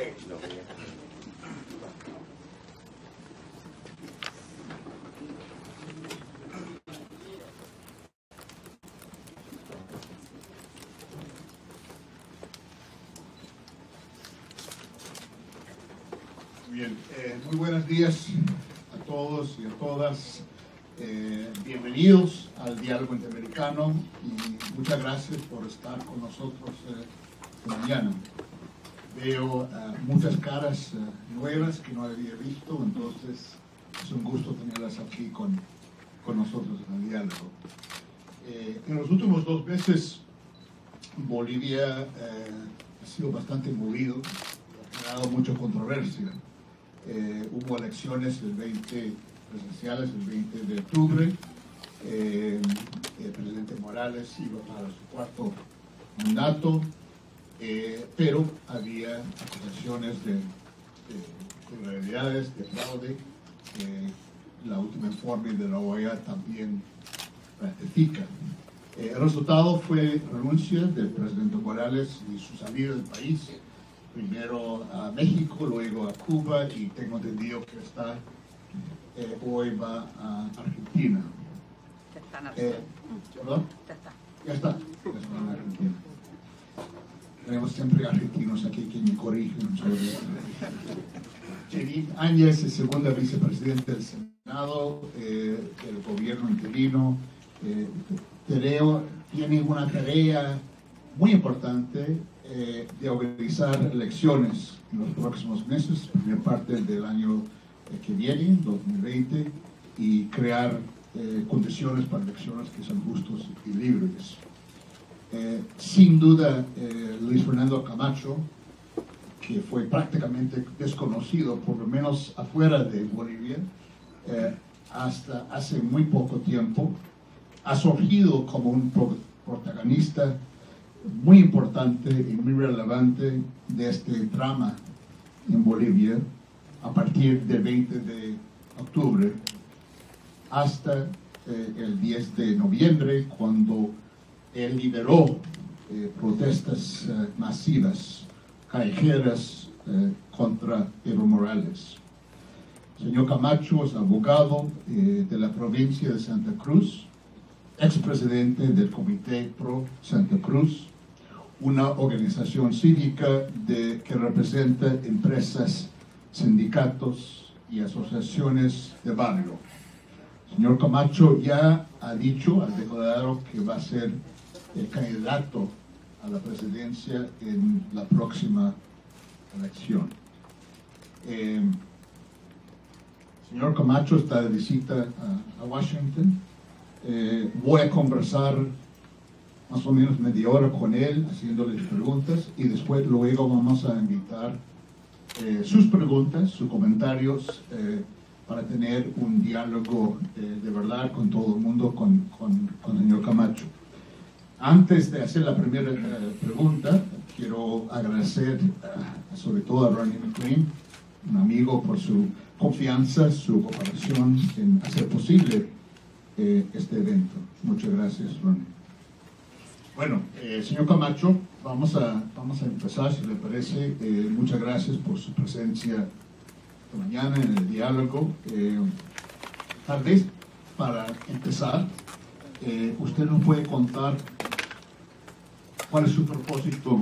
Bien, muy buenos días a todos y a todas. Bienvenidos al Diálogo Interamericano y muchas gracias por estar con nosotros esta mañana. Veo muchas caras nuevas que no había visto, entonces es un gusto tenerlas aquí con nosotros en el diálogo. En los últimos 2 meses Bolivia ha sido bastante movido, ha generado mucha controversia. Hubo elecciones presidenciales el 20 de octubre. El presidente Morales iba para su 4º mandato, pero había acusaciones de irregularidades, de fraude. La última informe de la OEA también ratifica. El resultado fue renuncia del presidente Morales y su salida del país. Primero a México, luego a Cuba y tengo entendido que hoy va a Argentina. ¿Perdón? Ya está. En Argentina. Tenemos siempre argentinos aquí que me corrigen sobre esto. Janine Áñez es segunda vicepresidenta del Senado, del gobierno interino. Tiene una tarea muy importante de organizar elecciones en los próximos meses, primera parte del año que viene, 2020, y crear condiciones para elecciones que sean justos y libres. Sin duda, Luis Fernando Camacho, que fue prácticamente desconocido, por lo menos afuera de Bolivia, hasta hace muy poco tiempo, ha surgido como un protagonista muy importante y muy relevante de este drama en Bolivia a partir del 20 de octubre hasta el 10 de noviembre, cuando él lideró protestas masivas, callejeras contra Evo Morales. Señor Camacho es abogado de la provincia de Santa Cruz, expresidente del Comité Pro Santa Cruz, una organización cívica que representa empresas, sindicatos y asociaciones de barrio. Señor Camacho ya ha declarado que va a ser el candidato a la presidencia en la próxima elección. Señor Camacho está de visita a Washington. Voy a conversar más o menos media hora con él, haciéndole preguntas, y luego vamos a invitar sus preguntas, sus comentarios, para tener un diálogo de verdad con todo el mundo, con el señor Camacho. Antes de hacer la primera pregunta, quiero agradecer sobre todo a Ronnie McLean, un amigo, por su confianza, su cooperación en hacer posible este evento. Muchas gracias, Ronnie. Bueno, señor Camacho, vamos a empezar, si le parece. Muchas gracias por su presencia esta mañana en el diálogo. Tal vez para empezar, usted nos puede contar cuál es su propósito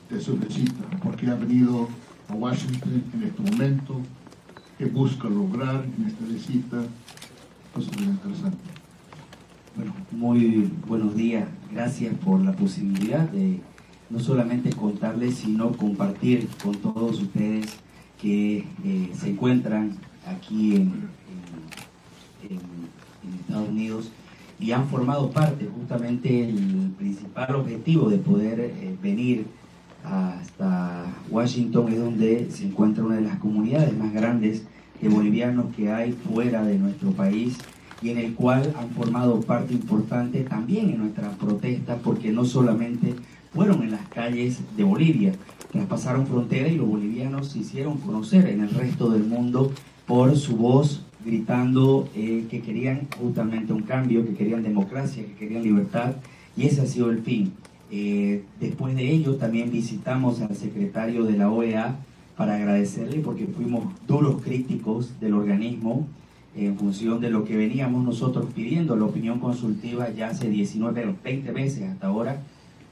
de su visita, por qué ha venido a Washington en este momento, qué busca lograr en esta visita. Pues es muy interesante. Bueno, muy buenos días. Gracias por la posibilidad de no solamente contarles, sino compartir con todos ustedes que se encuentran aquí en Estados Unidos y han formado parte. Justamente el principal objetivo de poder venir hasta Washington es donde se encuentra una de las comunidades más grandes de bolivianos que hay fuera de nuestro país, y en el cual han formado parte importante también en nuestra protesta, porque no solamente fueron en las calles de Bolivia, traspasaron frontera y los bolivianos se hicieron conocer en el resto del mundo por su voz, gritando que querían justamente un cambio, que querían democracia, que querían libertad, y ese ha sido el fin. Después de ello también visitamos al secretario de la OEA, para agradecerle porque fuimos duros críticos del organismo en función de lo que veníamos nosotros pidiendo, la opinión consultiva ya hace 19 o 20 meses hasta ahora,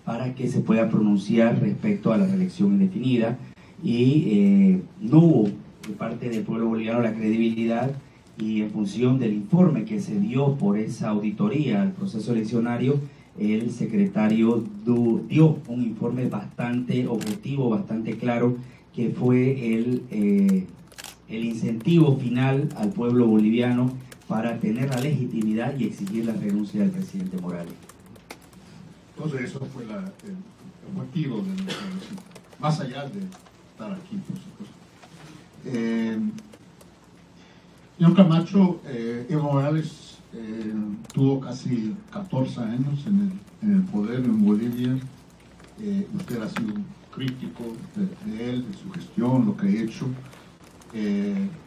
para que se pueda pronunciar respecto a la reelección indefinida, y no hubo de parte del pueblo boliviano la credibilidad, y en función del informe que se dio por esa auditoría al proceso eleccionario, el secretario dio un informe bastante objetivo, bastante claro, que fue el incentivo final al pueblo boliviano para tener la legitimidad y exigir la renuncia del presidente Morales. Entonces eso fue el motivo del más allá de estar aquí, por supuesto. Señor Camacho, Evo Morales tuvo casi 14 años en el poder en Bolivia. Usted ha sido un crítico de él, de su gestión, lo que ha hecho.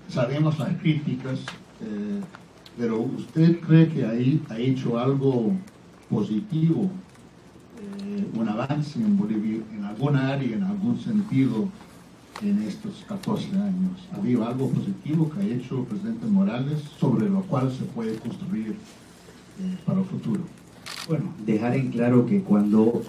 Sabemos las críticas, pero ¿usted cree que ahí ha hecho algo positivo, un avance en Bolivia, en alguna área, en algún sentido, en estos 14 años? ¿Ha habido algo positivo que ha hecho el presidente Morales sobre lo cual se puede construir para el futuro? Bueno, dejar en claro que cuando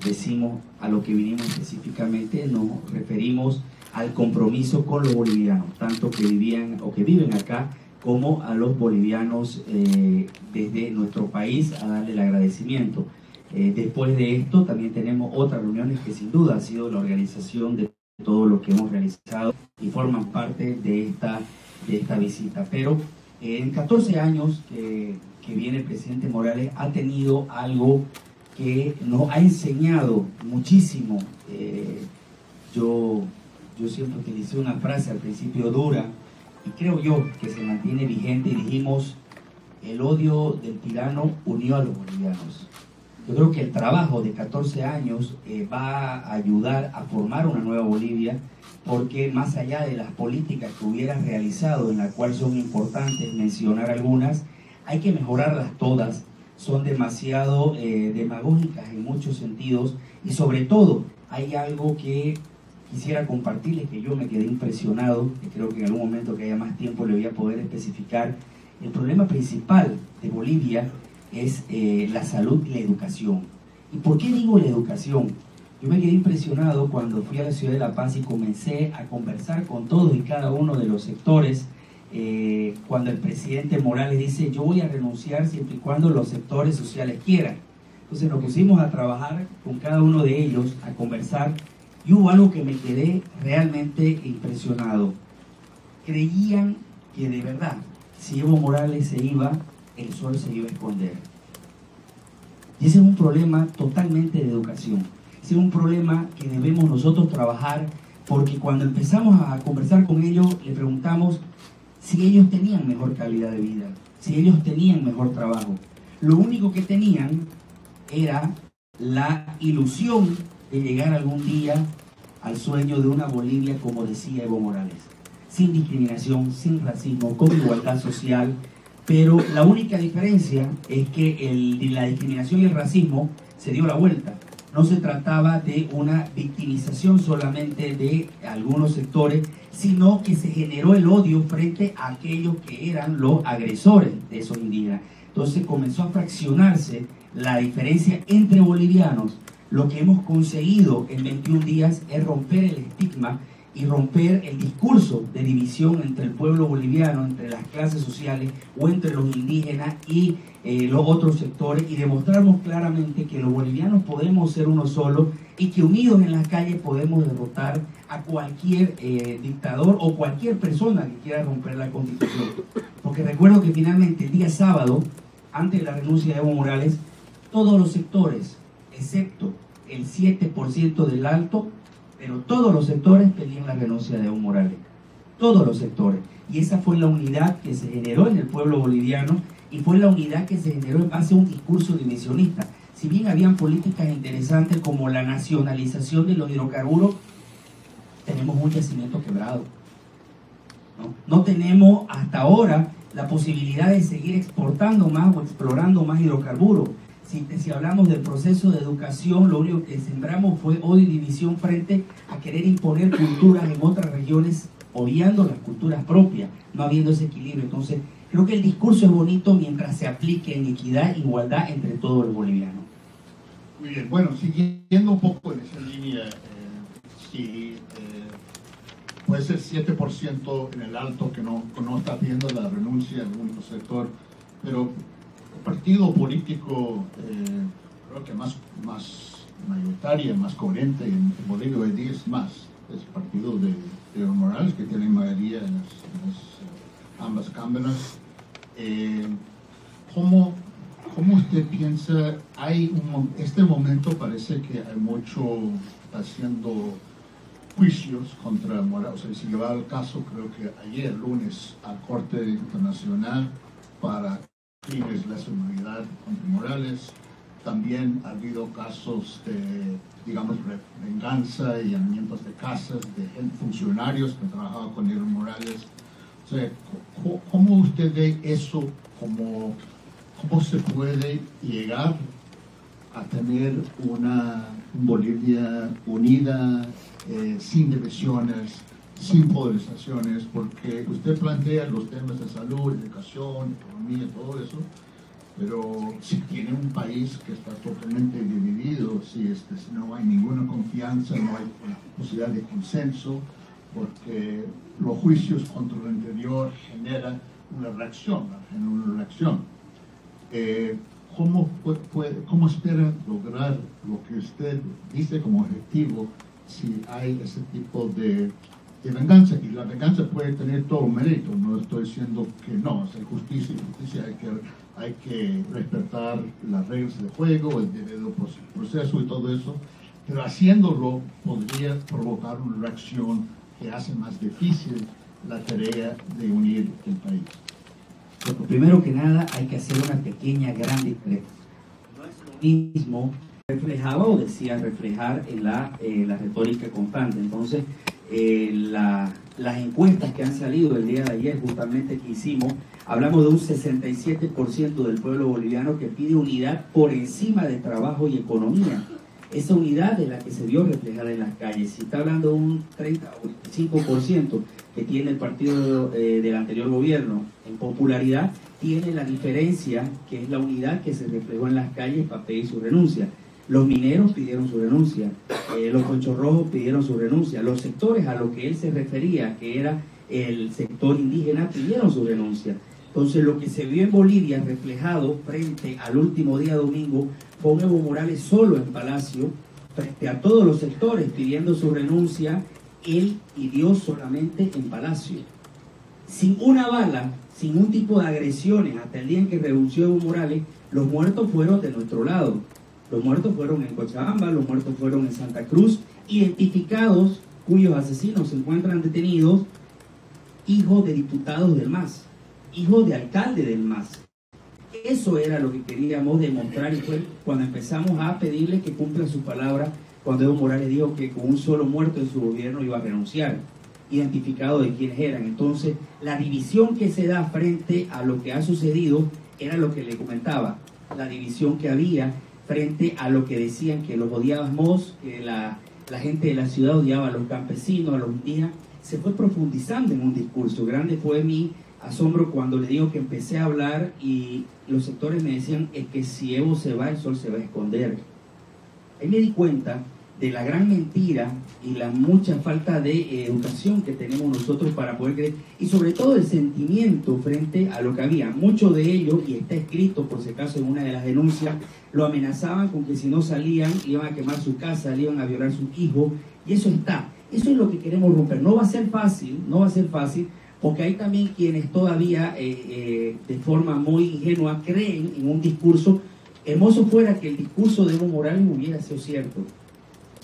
decimos a lo que vinimos específicamente, nos referimos al compromiso con los bolivianos, tanto que vivían o que viven acá, como a los bolivianos desde nuestro país, a darle el agradecimiento. Después de esto también tenemos otras reuniones que sin duda ha sido la organización de todo lo que hemos realizado y forman parte de esta visita. Pero en 14 años que viene el presidente Morales ha tenido algo que nos ha enseñado muchísimo. Yo siempre utilicé una frase al principio dura, y creo yo que se mantiene vigente, y dijimos: el odio del tirano unió a los bolivianos. Yo creo que el trabajo de 14 años va a ayudar a formar una nueva Bolivia, porque más allá de las políticas que hubieras realizado, en las cuales son importantes mencionar algunas, hay que mejorarlas todas. Son demasiado demagógicas en muchos sentidos, y sobre todo hay algo que quisiera compartirles, que yo me quedé impresionado, que creo que en algún momento que haya más tiempo le voy a poder especificar. El problema principal de Bolivia es la salud y la educación. ¿Y por qué digo la educación? Yo me quedé impresionado cuando fui a la ciudad de La Paz y comencé a conversar con todos y cada uno de los sectores, cuando el presidente Morales dice: yo voy a renunciar siempre y cuando los sectores sociales quieran. Entonces nos pusimos a trabajar con cada uno de ellos, a conversar, y hubo algo que me quedé realmente impresionado. Creían que de verdad, si Evo Morales se iba, el sol se iba a esconder. Y ese es un problema totalmente de educación. Ese es un problema que debemos nosotros trabajar, porque cuando empezamos a conversar con ellos, le preguntamos si ellos tenían mejor calidad de vida, si ellos tenían mejor trabajo. Lo único que tenían era la ilusión de llegar algún día al sueño de una Bolivia, como decía Evo Morales, sin discriminación, sin racismo, con igualdad social. Pero la única diferencia es que la discriminación y el racismo se dio la vuelta. No se trataba de una victimización solamente de algunos sectores, sino que se generó el odio frente a aquellos que eran los agresores de esos indígenas. Entonces comenzó a fraccionarse la diferencia entre bolivianos. Lo que hemos conseguido en 21 días es romper el estigma y romper el discurso de división entre el pueblo boliviano, entre las clases sociales o entre los indígenas y los otros sectores, y demostramos claramente que los bolivianos podemos ser uno solo y que unidos en las calles podemos derrotar a cualquier dictador o cualquier persona que quiera romper la Constitución. Porque recuerdo que finalmente el día sábado, antes de la renuncia de Evo Morales, todos los sectores, excepto el 7% del Alto, pero todos los sectores pedían la renuncia de Evo Morales. Todos los sectores. Y esa fue la unidad que se generó en el pueblo boliviano, y fue la unidad que se generó en base a un discurso divisionista. Si bien habían políticas interesantes como la nacionalización de los hidrocarburos, tenemos un yacimiento quebrado. No tenemos hasta ahora la posibilidad de seguir exportando más o explorando más hidrocarburos. Si hablamos del proceso de educación, lo único que sembramos fue odio y división frente a querer imponer culturas en otras regiones regiones obviando las culturas propias, no habiendo ese equilibrio. Entonces, creo que el discurso es bonito mientras se aplique en equidad e igualdad entre todos los bolivianos. Muy bien, bueno, siguiendo un poco en esa línea, sí, puede ser 7% en el alto que no está pidiendo la renuncia del único sector, pero el partido político creo que más mayoritaria, más coherente en Bolivia hoy día es el partido de Evo Morales, que tiene mayoría en ambas cámaras. ¿Cómo usted piensa? Este momento parece que hay mucho haciendo juicios contra Morales. O sea, si lleva el caso, creo que ayer lunes a Corte Internacional para crímenes de lesa humanidad contra Morales. También ha habido casos de, digamos, venganza y allanamientos de casas de funcionarios que han trabajado con Evo Morales. O sea, ¿cómo usted ve eso? ¿Cómo se puede llegar a tener una Bolivia unida, sin divisiones, sin polarizaciones? Porque usted plantea los temas de salud, educación, economía, todo eso, pero si tiene un país que está totalmente dividido, si no hay ninguna confianza, no hay posibilidad de consenso, porque los juicios contra el interior generan una reacción. ¿Cómo espera lograr lo que usted dice como objetivo si hay ese tipo de venganza? Y la venganza puede tener todo mérito, no estoy diciendo que no, o sea, justicia, hay que respetar las reglas del juego, el debido proceso y todo eso, pero haciéndolo podría provocar una reacción que hace más difícil la tarea de unir el país. Pero primero que nada hay que hacer una pequeña gran diferencia. No es lo mismo reflejaba o decía reflejar en la retórica constante. Entonces, las encuestas que han salido el día de ayer, justamente que hicimos, hablamos de un 67% del pueblo boliviano que pide unidad por encima de trabajo y economía. Esa unidad es la que se vio reflejada en las calles. Si está hablando de un 30 o 25% que tiene el partido del anterior gobierno en popularidad, tiene la diferencia que es la unidad que se reflejó en las calles para pedir su renuncia. Los mineros pidieron su renuncia, los conchorrojos pidieron su renuncia, los sectores a los que él se refería, que era el sector indígena, pidieron su renuncia. Entonces, lo que se vio en Bolivia reflejado frente al último día domingo fue un Evo Morales solo en Palacio, frente a todos los sectores pidiendo su renuncia, él y Dios solamente en Palacio. Sin una bala, sin un tipo de agresiones, hasta el día en que renunció Evo Morales, los muertos fueron de nuestro lado. Los muertos fueron en Cochabamba, los muertos fueron en Santa Cruz, identificados, cuyos asesinos se encuentran detenidos, hijos de diputados del MAS, hijos de alcalde del MAS. Eso era lo que queríamos demostrar y fue cuando empezamos a pedirle que cumpla su palabra cuando Evo Morales dijo que con un solo muerto en su gobierno iba a renunciar, identificado de quiénes eran. Entonces, la división que se da frente a lo que ha sucedido era lo que le comentaba, la división que había frente a lo que decían que los odiábamos, que la gente de la ciudad odiaba a los campesinos, a los indígenas, se fue profundizando en un discurso. Grande fue mi asombro cuando le digo que empecé a hablar y los sectores me decían es que si Evo se va, el sol se va a esconder. Ahí me di cuenta de la gran mentira y la mucha falta de educación que tenemos nosotros para poder creer, y sobre todo el sentimiento frente a lo que había. Mucho de ello, y está escrito por si acaso en una de las denuncias, lo amenazaban con que si no salían iban a quemar su casa, le iban a violar a sus hijos, y eso está. Eso es lo que queremos romper. No va a ser fácil, porque hay también quienes todavía de forma muy ingenua creen en un discurso. Hermoso fuera que el discurso de Evo Morales hubiera sido cierto.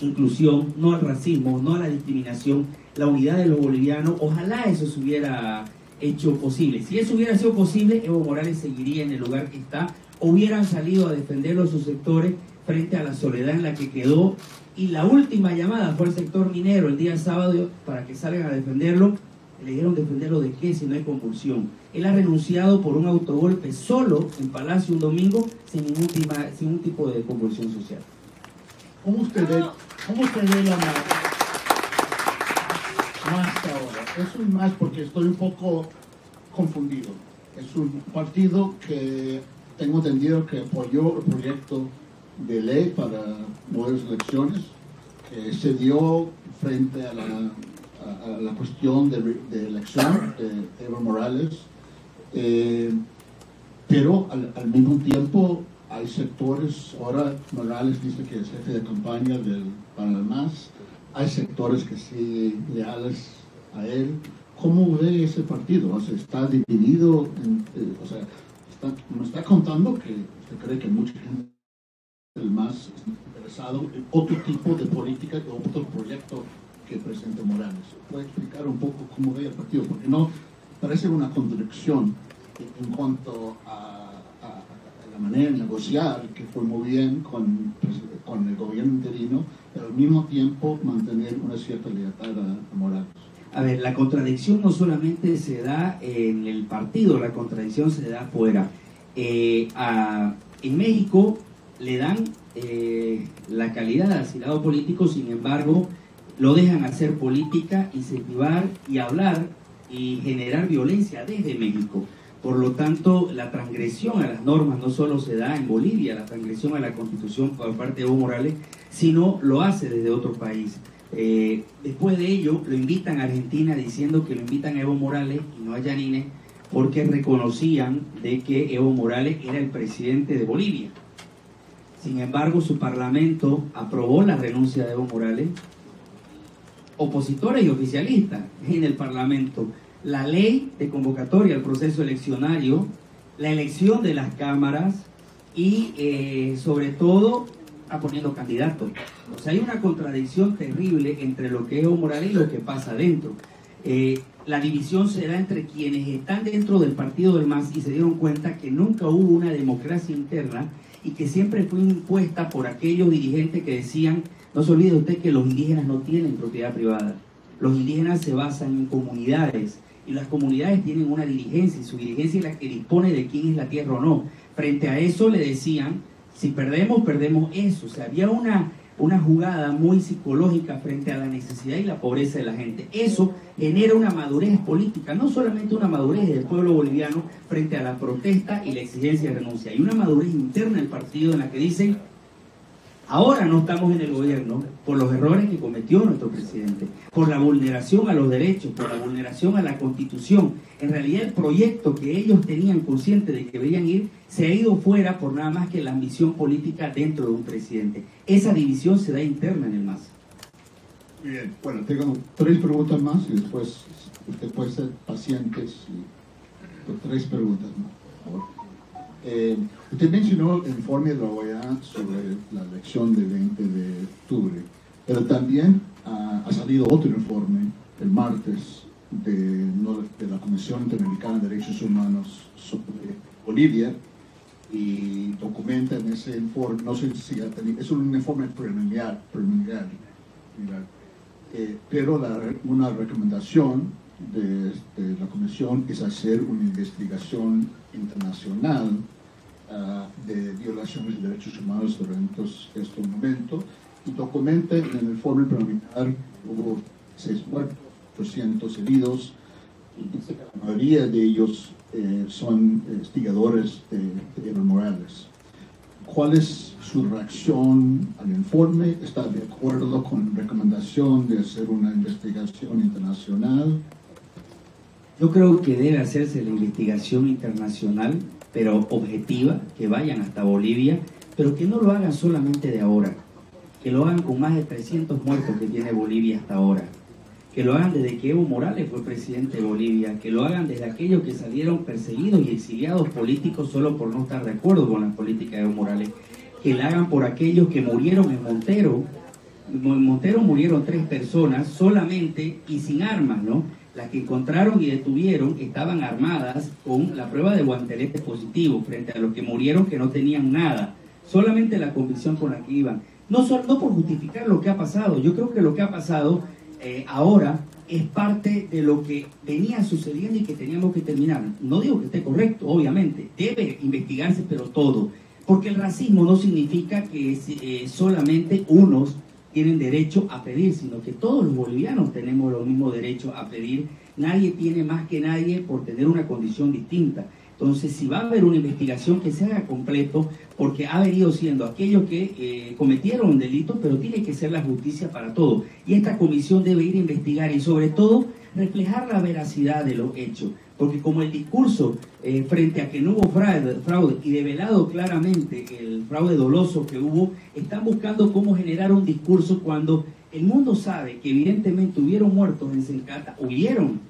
Inclusión, no al racismo, no a la discriminación, la unidad de los bolivianos. Ojalá eso se hubiera hecho posible. Si eso hubiera sido posible, Evo Morales seguiría en el lugar que está. Hubieran salido a defenderlo sus sectores frente a la soledad en la que quedó. Y la última llamada fue al sector minero el día sábado para que salgan a defenderlo. Le dijeron defenderlo de qué si no hay convulsión. Él ha renunciado por un autogolpe solo en Palacio un domingo sin ningún tipo de convulsión social. ¿Cómo usted ve la más que ahora. Es un más porque estoy un poco confundido. Es un partido que tengo entendido que apoyó el proyecto de ley para nuevas elecciones, que se dio frente a la cuestión de elección de Evo Morales, pero al mismo tiempo hay sectores, ahora Morales dice que es jefe de campaña para el MAS, hay sectores que sí leales a él. ¿Cómo ve ese partido? O sea, ¿está dividido? Me está contando que usted cree que mucha gente del MAS está interesado en otro tipo de política, de otro proyecto que el presidente Morales. ¿Puede explicar un poco cómo ve el partido? Porque no parece una contradicción en cuanto a la manera de negociar, que fue muy bien con el gobierno interino, pero al mismo tiempo mantener una cierta lealtad a Morales. A ver, la contradicción no solamente se da en el partido, la contradicción se da afuera. En México le dan la calidad de asilado político, sin embargo, lo dejan hacer política, incentivar y hablar y generar violencia desde México. Por lo tanto, la transgresión a las normas no solo se da en Bolivia, la transgresión a la Constitución por parte de Evo Morales, sino lo hace desde otro país. Después de ello, lo invitan a Argentina diciendo que lo invitan a Evo Morales y no a Yanine, porque reconocían de que Evo Morales era el presidente de Bolivia. Sin embargo, su parlamento aprobó la renuncia de Evo Morales. Opositores y oficialistas en el parlamento, la ley de convocatoria al proceso eleccionario, la elección de las cámaras y sobre todo poniendo candidatos. O sea, hay una contradicción terrible entre lo que es Evo Morales y lo que pasa adentro. La división se da entre quienes están dentro del partido del MAS y se dieron cuenta que nunca hubo una democracia interna y que siempre fue impuesta por aquellos dirigentes que decían: no se olvide usted que los indígenas no tienen propiedad privada. Los indígenas se basan en comunidades y las comunidades tienen una dirigencia y su dirigencia es la que dispone de quién es la tierra o no. Frente a eso le decían: si perdemos, perdemos eso. O sea, había una jugada muy psicológica frente a la necesidad y la pobreza de la gente. Eso genera una madurez política, no solamente una madurez del pueblo boliviano frente a la protesta y la exigencia de renuncia. Hay una madurez interna del partido en la que dicen: ahora no estamos en el gobierno por los errores que cometió nuestro presidente, por la vulneración a los derechos, por la vulneración a la Constitución. En realidad el proyecto que ellos tenían consciente de que deberían ir se ha ido fuera por nada más que la ambición política dentro de un presidente. Esa división se da interna en el MAS. Muy bien, bueno, tengo 3 preguntas más y después usted puede ser paciente. 3 preguntas más, por favor. Usted mencionó el informe de la OEA sobre la elección del 20 de octubre, pero también ha salido otro informe el martes de la Comisión Interamericana de Derechos Humanos sobre Bolivia, y documenta en ese informe, no sé si es un informe preliminar, pero una recomendación de la Comisión es hacer una investigación internacional de violaciones de derechos humanos durante este momento, y documenta en el informe preliminar hubo 6 muertos, 800 heridos, y dice que la mayoría de ellos son instigadores de Evo Morales. ¿Cuál es su reacción al informe? ¿Está de acuerdo con la recomendación de hacer una investigación internacional? Yo creo que debe hacerse la investigación internacional, pero objetiva, que vayan hasta Bolivia, pero que no lo hagan solamente de ahora, que lo hagan con más de 300 muertos que tiene Bolivia hasta ahora, que lo hagan desde que Evo Morales fue presidente de Bolivia, que lo hagan desde aquellos que salieron perseguidos y exiliados políticos solo por no estar de acuerdo con la política de Evo Morales, que lo hagan por aquellos que murieron en Montero. En Montero murieron 3 personas solamente y sin armas, ¿no? Las que encontraron y detuvieron estaban armadas con la prueba de guantelete positivo, frente a los que murieron que no tenían nada, solamente la convicción con la que iban. No por justificar lo que ha pasado, yo creo que lo que ha pasado ahora es parte de lo que venía sucediendo y que teníamos que terminar. No digo que esté correcto, obviamente, debe investigarse, pero todo, porque el racismo no significa que solamente unos tienen derecho a pedir, sino que todos los bolivianos tenemos los mismos derechos a pedir. Nadie tiene más que nadie por tener una condición distinta. Entonces, si va a haber una investigación, que se haga completo, porque ha venido siendo aquellos que cometieron delitos, pero tiene que ser la justicia para todos. Y esta comisión debe ir a investigar y, sobre todo, reflejar la veracidad de los hechos. Porque como el discurso frente a que no hubo fraude y develado claramente el fraude doloso que hubo, están buscando cómo generar un discurso cuando el mundo sabe que evidentemente hubieron muertos en Sencata,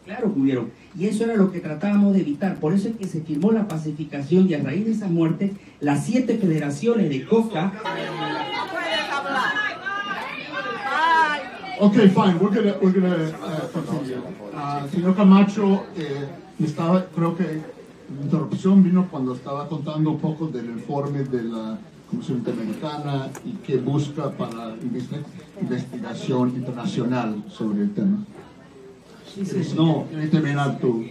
claro que hubieron, y eso era lo que tratábamos de evitar. Por eso es que se firmó la pacificación, y a raíz de esa muerte, las 7 federaciones de Coca... Okay, fine. We're gonna continue. Señor Camacho, creo que la interrupción vino cuando estaba contando un poco del informe de la Comisión Interamericana y que busca para investigación internacional sobre el tema. No, terminar tú.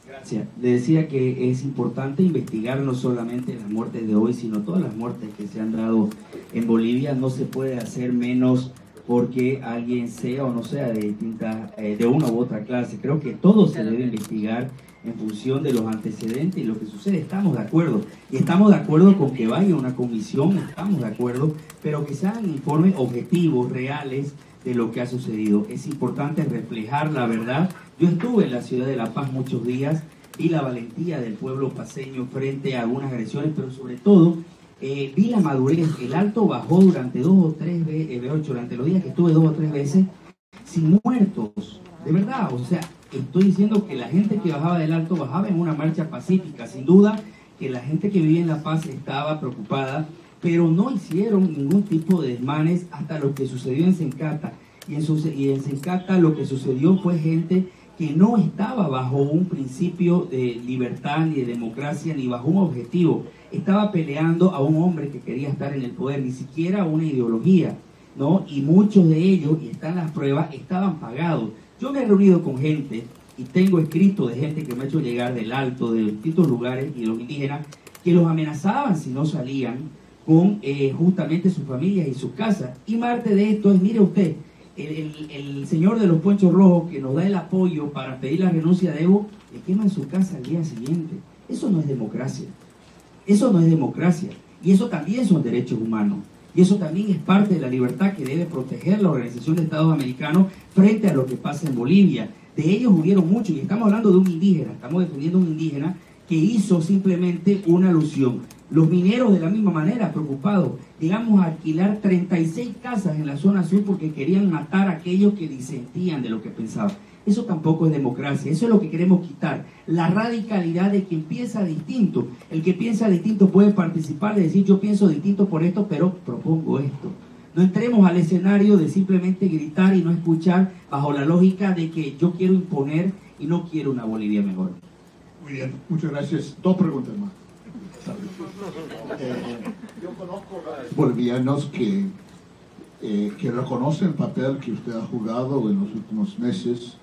Gracias. Le decía que es importante investigar no solamente las muertes de hoy, sino todas las muertes que se han dado en Bolivia. No se puede hacer menos porque alguien sea o no sea de una u otra clase. Creo que todo se debe investigar en función de los antecedentes y lo que sucede. Estamos de acuerdo, y estamos de acuerdo con que vaya una comisión, estamos de acuerdo, pero que se hagan informes objetivos, reales, de lo que ha sucedido. Es importante reflejar la verdad. Yo estuve en la ciudad de La Paz muchos días, vi la valentía del pueblo paceño frente a algunas agresiones, pero sobre todo vi la madurez. El Alto bajó durante 2 o 3 veces, durante los días que estuve 2 o 3 veces, sin muertos, de verdad. O sea, estoy diciendo que la gente que bajaba del Alto bajaba en una marcha pacífica. Sin duda que la gente que vivía en La Paz estaba preocupada, pero no hicieron ningún tipo de desmanes hasta lo que sucedió en Sencata. Y en Sencata lo que sucedió fue gente que no estaba bajo un principio de libertad, ni de democracia, ni bajo un objetivo. Estaba peleando a un hombre que quería estar en el poder, ni siquiera una ideología, ¿no? Y muchos de ellos, y están las pruebas, estaban pagados. Yo me he reunido con gente, y tengo escrito de gente que me ha hecho llegar del Alto, de distintos lugares, y los indígenas, que los amenazaban si no salían con justamente sus familias y sus casas. Y parte de esto es, mire usted, el señor de los ponchos rojos que nos da el apoyo para pedir la renuncia de Evo, le queman su casa al día siguiente. Eso no es democracia. Eso no es democracia. Y eso también son derechos humanos. Y eso también es parte de la libertad que debe proteger la Organización de Estados Americanos frente a lo que pasa en Bolivia. De ellos hubieron muchos, y estamos hablando de un indígena, estamos defendiendo a un indígena que hizo simplemente una alusión. Los mineros de la misma manera, preocupados, llegamos a alquilar 36 casas en la zona sur porque querían matar a aquellos que disentían de lo que pensaban. Eso tampoco es democracia, eso es lo que queremos quitar, la radicalidad de quien piensa distinto. El que piensa distinto puede participar, de decir yo pienso distinto por esto, pero propongo esto. No entremos al escenario de simplemente gritar y no escuchar bajo la lógica de que yo quiero imponer y no quiero una Bolivia mejor. Muy bien, muchas gracias. 2 preguntas más. Yo conozco a bolivianos que reconocen el papel que usted ha jugado en los últimos meses,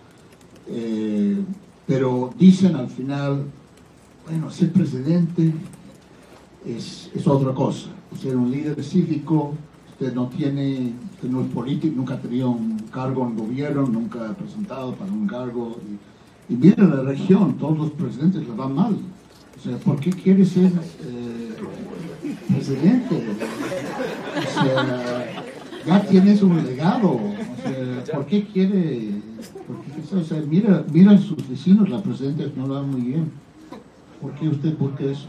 pero dicen al final, bueno, ser presidente es otra cosa. Usted es un líder cívico, usted no es político, nunca ha tenido un cargo en gobierno, nunca ha presentado para un cargo. Y mira la región, todos los presidentes le van mal. O sea, ¿por qué quiere ser presidente? O sea, ya tienes un legado. O sea, ¿por qué quiere? O sea, mira a sus vecinos, la presidenta no lo va muy bien. ¿Por qué usted busca eso?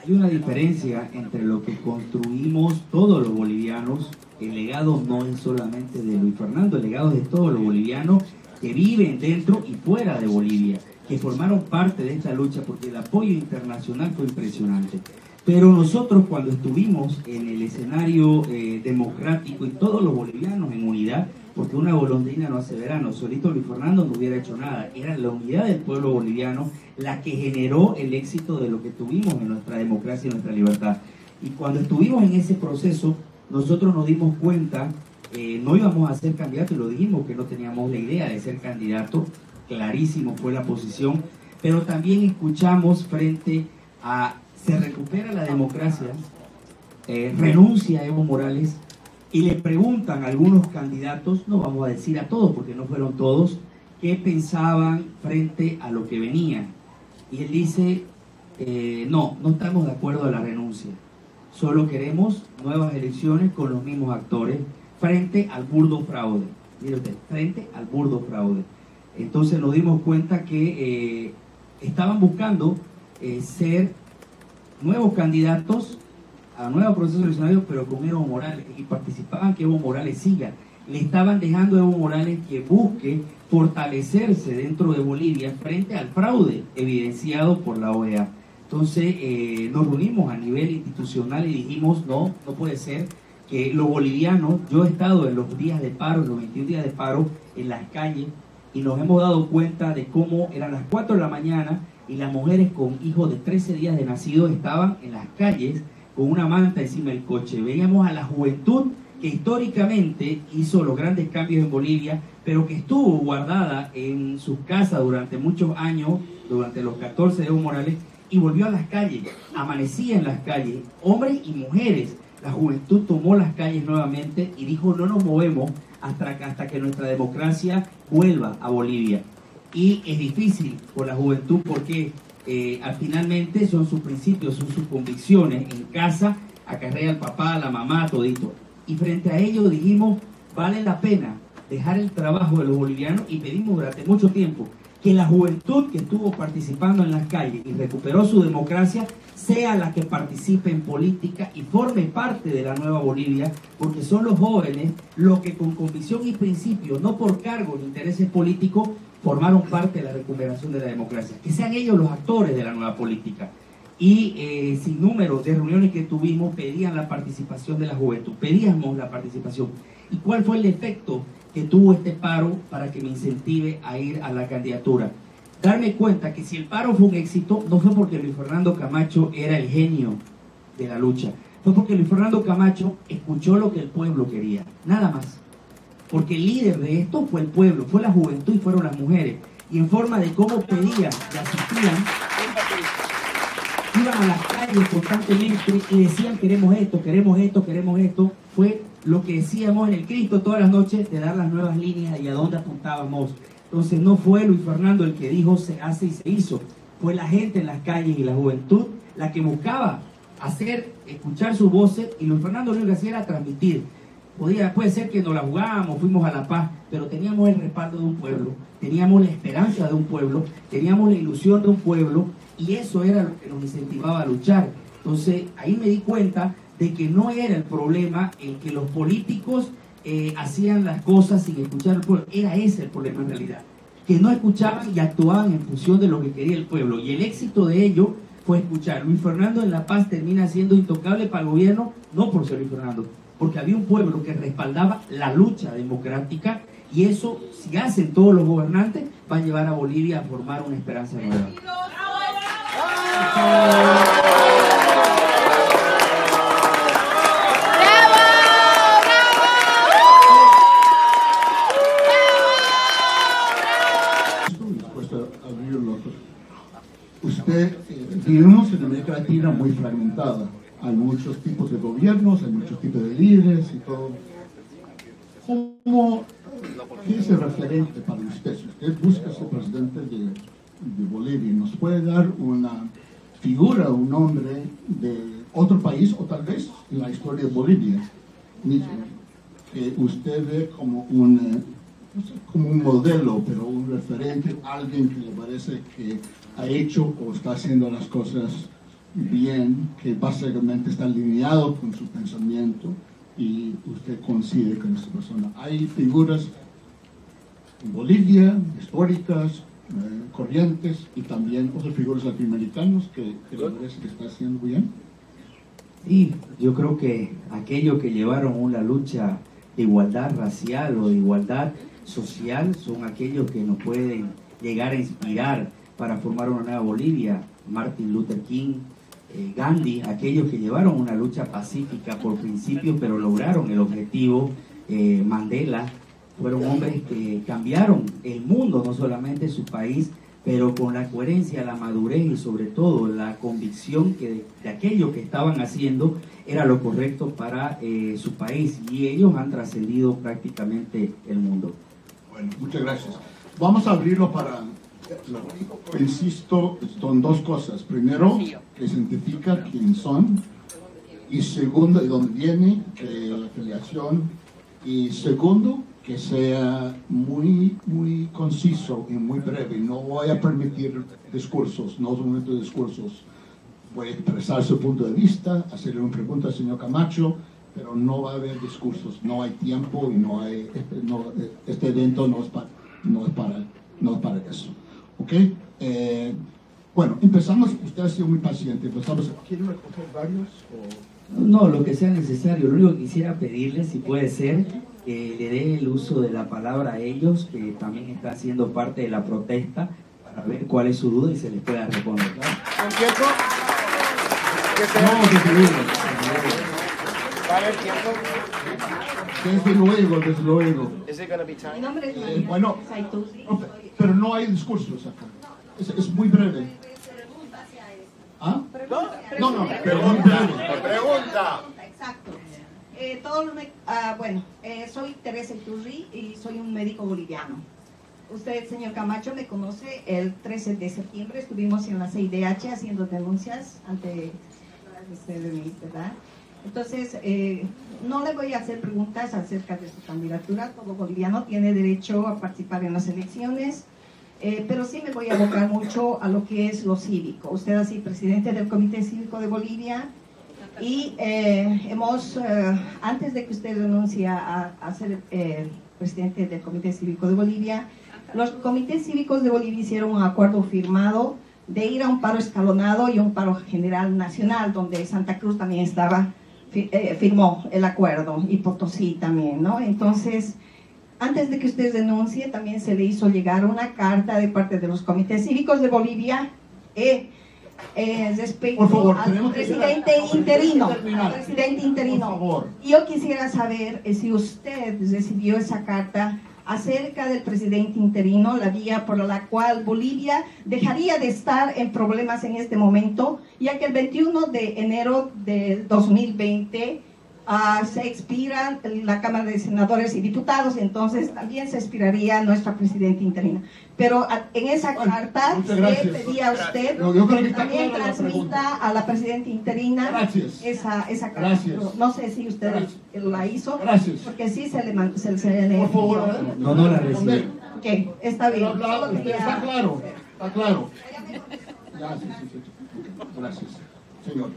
Hay una diferencia entre lo que construimos todos los bolivianos. El legado no es solamente de Luis Fernando, el legado es de todos los bolivianos que viven dentro y fuera de Bolivia, que formaron parte de esta lucha, porque el apoyo internacional fue impresionante. Pero nosotros, cuando estuvimos en el escenario democrático, y todos los bolivianos en unidad, porque una golondrina no hace verano, solito Luis Fernando no hubiera hecho nada, era la unidad del pueblo boliviano la que generó el éxito de lo que tuvimos en nuestra democracia y nuestra libertad. Y cuando estuvimos en ese proceso, nosotros nos dimos cuenta, no íbamos a ser candidatos, y lo dijimos que no teníamos la idea de ser candidatos, clarísimo fue la posición, pero también escuchamos frente a se recupera la democracia, renuncia Evo Morales, y le preguntan a algunos candidatos, no vamos a decir a todos porque no fueron todos, qué pensaban frente a lo que venía. Y él dice, no estamos de acuerdo a la renuncia. Solo queremos nuevas elecciones con los mismos actores frente al burdo fraude. Mire usted, frente al burdo fraude. Entonces nos dimos cuenta que estaban buscando ser nuevos candidatos a nuevos procesos eleccionarios, pero con Evo Morales, y participaban que Evo Morales siga. Le estaban dejando a Evo Morales que busque fortalecerse dentro de Bolivia frente al fraude evidenciado por la OEA. Entonces nos reunimos a nivel institucional y dijimos, no puede ser que los bolivianos, yo he estado en los días de paro, en los 21 días de paro, en las calles, y nos hemos dado cuenta de cómo eran las 4 de la mañana y las mujeres con hijos de 13 días de nacido estaban en las calles con una manta encima del coche. Veíamos a la juventud que históricamente hizo los grandes cambios en Bolivia, pero que estuvo guardada en sus casas durante muchos años, durante los 14 de Evo Morales, y volvió a las calles, amanecía en las calles, hombres y mujeres. La juventud tomó las calles nuevamente y dijo, no nos movemos hasta que nuestra democracia vuelva a Bolivia. Y es difícil con la juventud porque finalmente son sus principios, son sus convicciones. En casa acarrea al papá, a la mamá, todito. Y frente a ello dijimos, vale la pena dejar el trabajo de los bolivianos, y pedimos durante mucho tiempo que la juventud que estuvo participando en las calles y recuperó su democracia sea la que participe en política y forme parte de la nueva Bolivia, porque son los jóvenes los que con convicción y principios, no por cargos ni intereses políticos, formaron parte de la recuperación de la democracia. Que sean ellos los actores de la nueva política. Y sin número de reuniones que tuvimos, pedían la participación de la juventud, pedíamos la participación. ¿Y cuál fue el efecto que tuvo este paro para que me incentive a ir a la candidatura? Darme cuenta que si el paro fue un éxito, no fue porque Luis Fernando Camacho era el genio de la lucha, fue porque Luis Fernando Camacho escuchó lo que el pueblo quería, nada más. Porque el líder de esto fue el pueblo, fue la juventud y fueron las mujeres. Y en forma de cómo pedían y asistían, iban a las calles constantemente y decían, queremos esto, queremos esto, queremos esto. Fue lo que decíamos en el Cristo todas las noches, de dar las nuevas líneas y a dónde apuntábamos. Entonces no fue Luis Fernando el que dijo se hace y se hizo, fue la gente en las calles y la juventud la que buscaba escuchar sus voces, y Luis Fernando lo que hacía era transmitir. Puede ser que nos la jugábamos, fuimos a La Paz, pero teníamos el respaldo de un pueblo, teníamos la esperanza de un pueblo, teníamos la ilusión de un pueblo, y eso era lo que nos incentivaba a luchar. Entonces ahí me di cuenta de que no era el problema el que los políticos hacían las cosas sin escuchar al pueblo. Era ese el problema en realidad, que no escuchaban y actuaban en función de lo que quería el pueblo, y el éxito de ello fue escuchar. Luis Fernando en La Paz termina siendo intocable para el gobierno, no por ser Luis Fernando, porque había un pueblo que respaldaba la lucha democrática, y eso, si hacen todos los gobernantes, va a llevar a Bolivia a formar una esperanza nueva. Vivimos en América Latina muy fragmentada. Hay muchos tipos de gobiernos, hay muchos tipos de líderes y todo. ¿Qué es el referente para usted? Si usted busca ser presidente de Bolivia, ¿nos puede dar una figura, un nombre de otro país, o tal vez en la historia de Bolivia mismo, que usted ve como un modelo, pero un referente, alguien que le parece que ha hecho o está haciendo las cosas bien, que básicamente está alineado con su pensamiento y usted coincide con esa persona? Hay figuras en Bolivia, históricas, corrientes, y también otras figuras latinoamericanas que le parece que está haciendo bien. Sí, yo creo que aquellos que llevaron una lucha de igualdad racial o de igualdad social son aquellos que nos pueden llegar a inspirar para formar una nueva Bolivia. Martin Luther King, Gandhi, aquellos que llevaron una lucha pacífica por principios pero lograron el objetivo. Mandela, fueron hombres que cambiaron el mundo, no solamente su país, pero con la coherencia, la madurez y sobre todo la convicción que de aquello que estaban haciendo era lo correcto para su país, y ellos han trascendido prácticamente el mundo. Bueno, muchas gracias. Vamos a abrirlo para... Insisto, son dos cosas. Primero, que se identifica quién son, y segundo, de dónde viene, la afiliación, y segundo, que sea muy conciso y muy breve. No voy a permitir discursos, no es un momento de discursos. Voy a expresar su punto de vista, hacerle una pregunta al señor Camacho, pero no va a haber discursos, no hay tiempo y no hay, este evento no es para eso. ¿Ok? Bueno, empezamos, usted ha sido muy paciente, empezamos. ¿Quieren recoger varios? No, lo que sea necesario. Lo único que quisiera pedirle, si puede ser, que le dé el uso de la palabra a ellos, que también está siendo parte de la protesta, para ver cuál es su duda y se les pueda responder. ¿Un tiempo? No, desde luego. ¿Va a haber tiempo? Desde luego. Is it going to be time? Mi nombre es María Bueno, Saitusi. pero no hay discursos acá. Es muy breve. ¿Ah? No, pero muy breve. Pregunta. Exacto. Soy Teresa Iturri y soy un médico boliviano. Usted, señor Camacho, me conoce. El 13 de septiembre estuvimos en la CIDH haciendo denuncias ante de mí, ¿verdad? Entonces, no le voy a hacer preguntas acerca de su candidatura. Todo boliviano tiene derecho a participar en las elecciones, pero sí me voy a abocar mucho a lo que es lo cívico. Usted ha sido presidente del Comité Cívico de Bolivia y antes de que usted renuncie a ser presidente del Comité Cívico de Bolivia, los comités cívicos de Bolivia hicieron un acuerdo firmado de ir a un paro escalonado y un paro general nacional, donde Santa Cruz también firmó el acuerdo, y Potosí también, ¿no? Entonces, antes de que usted renuncie, también se le hizo llegar una carta de parte de los comités cívicos de Bolivia respecto por favor, al presidente interino. Por favor. Yo quisiera saber si usted recibió esa carta acerca del presidente interino, la vía por la cual Bolivia dejaría de estar en problemas en este momento, ya que el 21 de enero de 2020 se expira la Cámara de Senadores y Diputados, entonces también se expiraría nuestra presidenta interina. Pero en esa carta se pedía a usted que también transmita a la presidenta interina esa carta. Gracias. No sé si usted la hizo, porque sí se le Por favor, No la recibí. Ok, está bien. Está claro. Ya, sí. Gracias. Señor.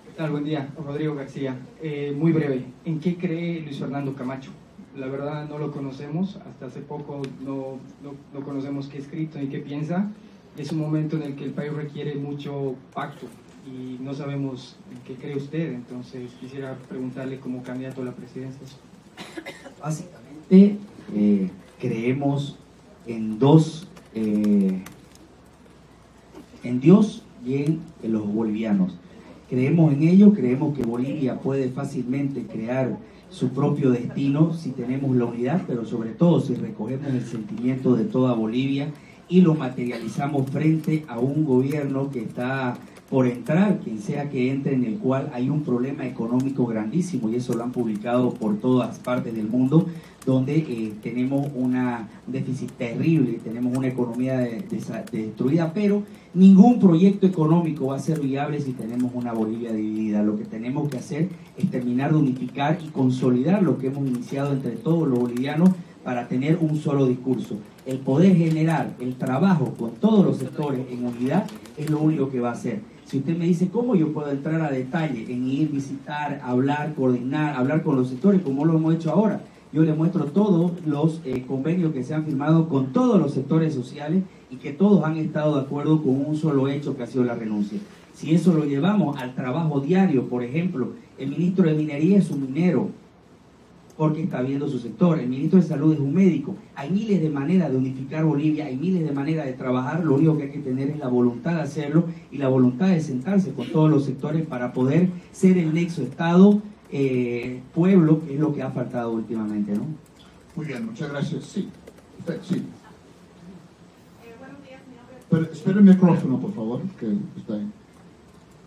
¿Qué tal? Buen día, Rodrigo García. Muy breve, ¿en qué cree Luis Fernando Camacho? La verdad no lo conocemos, hasta hace poco no conocemos qué ha escrito ni qué piensa. Es un momento en el que el país requiere mucho pacto y no sabemos en qué cree usted, entonces quisiera preguntarle como candidato a la presidencia. Básicamente creemos en Dios y en los bolivianos. Creemos en ello, creemos que Bolivia puede fácilmente crear su propio destino si tenemos la unidad, pero sobre todo si recogemos el sentimiento de toda Bolivia y lo materializamos frente a un gobierno que está por entrar, quien sea que entre, en el cual hay un problema económico grandísimo, y eso lo han publicado por todas partes del mundo, donde tenemos un déficit terrible, tenemos una economía destruida, pero ningún proyecto económico va a ser viable si tenemos una Bolivia dividida. Lo que tenemos que hacer es terminar de unificar y consolidar lo que hemos iniciado entre todos los bolivianos para tener un solo discurso. El poder generar el trabajo con todos los sectores en unidad es lo único que va a hacer. Si usted me dice cómo yo puedo entrar a detalle en ir, visitar, hablar, coordinar, hablar con los sectores, como lo hemos hecho ahora, yo le muestro todos los convenios que se han firmado con todos los sectores sociales y que todos han estado de acuerdo con un solo hecho, que ha sido la renuncia. Si eso lo llevamos al trabajo diario, por ejemplo, el ministro de Minería es un minero, porque está viendo su sector. El ministro de Salud es un médico. Hay miles de maneras de unificar Bolivia, hay miles de maneras de trabajar. Lo único que hay que tener es la voluntad de hacerlo y la voluntad de sentarse con todos los sectores para poder ser el nexo Estado, pueblo, que es lo que ha faltado últimamente, ¿no? Muy bien, muchas gracias. Sí, Sí. Buenos días, mi nombre es... Pero espera el micrófono, por favor, que está ahí.